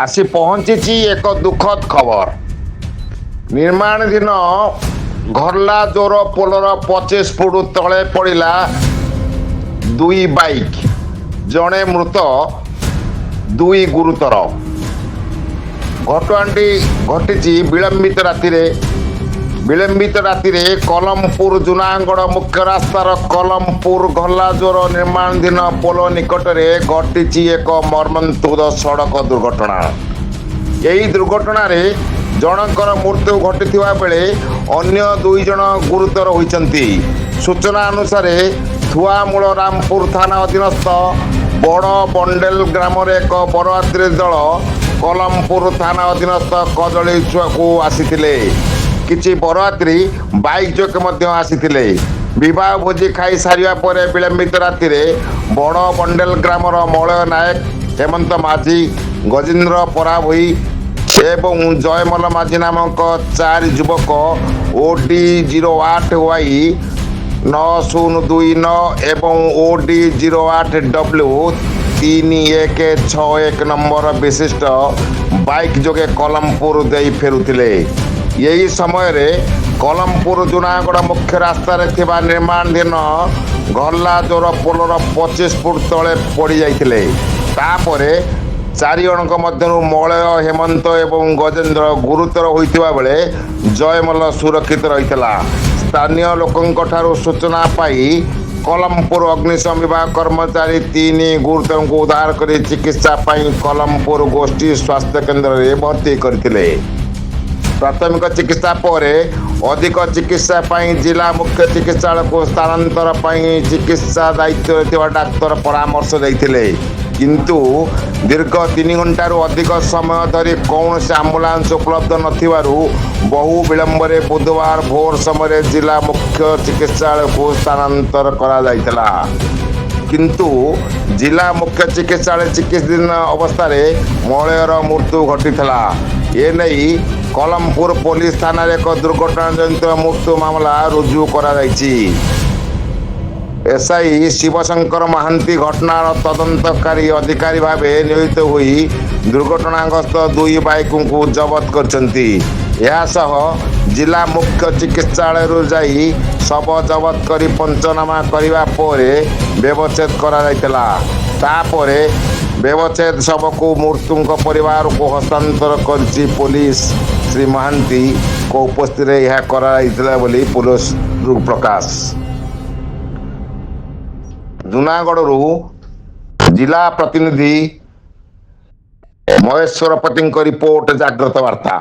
आसी पहुंची एक दुखद खबर। निर्माणाधीन घरला जोर पोलर 25 फुट तले पड़ा दुई बाइक, जड़े मृत दुई गुरुतर। घटनाटी घटी विलंबित राति कलमपुर जुनागढ़ मुख्य रास्तार कलमपुर घरलाजोर निर्माणाधीन पोल निकट में घटी एक मर्मन्तुद सड़क दुर्घटना। यही दुर्घटना जनकर मृत्यु घटी बेले अन्य दुई जन गुरुतर होती। सूचना अनुसार थुआमूल रामपुर थाना अधीनस्थ बड़ बंडेल ग्राम एक बरयात्री दल कलमपुर थाना अधीनस्थ कदली छुआ को आसीथिले। किछि बरयात्री बाइक जोके आसीथिले। विवाह भोजी खाई सारिया परे विलंबित राति बड़ बंडेल ग्रामर मलय नायक, हेमंत माझी, गजेन्द्र पराभई एवं जयमल माझी नामक 4 युवक OD 08Y 9029 एवं OD 08W 3161 नंबर विशिष्ट बाइक जोगे कलमपुर दे फेरुथिले। यही समय कलमपुर जुनागढ़ मुख्य रास्ता निर्माणाधीन घरलाजोर पोलर 25 फुट तले पड़ जाते। तापरे 4 जनक मध्यरु मलय, हेमंत एवं गजेन्द्र गुरुतर होइतिबा बेले जयमल सुरक्षित रहितला। स्थानीय लोकंठारु सूचना पाई कलमपुर अग्निशम विभाग कर्मचारी 3 गुरुतर को उद्धार कर चिकित्सा पाई कलमपुर गोष्ठी स्वास्थ्य केन्द्र में भर्ती करथिले। प्राथमिक चिकित्सा पर अधिक चिकित्सा पाई जिला मुख्य चिकित्सालय को स्थानांतर पाई चिकित्सा दायित्व डाक्तर परामर्श देते, किंतु दीर्घ 3 घंटारू अधिक समय धरी कौन से आंबुलांस उपलब्ध नथिबारु बहु विलंबरे बुधवार भोर समय जिला मुख्य चिकित्सालय को स्थानांतर करा जायतला। किंतु जिला मुख्य चिकित्सालय चिकित्साधीन अवस्था मलयर मृत्यु घटीला। ये नहीं कलमपुर पुलिस थाना एक दुर्घटना जनित मृत्यु मामला रुजु करा जायछि। एसआई शिवशंकर महांती घटनार तदंतकारी अधिकारी भाव नियोजित हुई दुर्घटनाग्रस्त दुई बाइक को जबत करछंती। यासह जिला मुख्य चिकित्सालय जाई शव जबत करी पंचनामा करिवा परे व्यवच्छेद करा जायतला। तापरे व्यवच्छेद शव को मृत्यु परिवार को हस्तांतर करछि पुलिस। श्री महांती को उपस्थित यह करा जायतला बोली पुलिस प्रकाश। जुनागढ़ जिला प्रतिनिधि महेश्वर पति रिपोर्ट, जाग्रत वार्ता।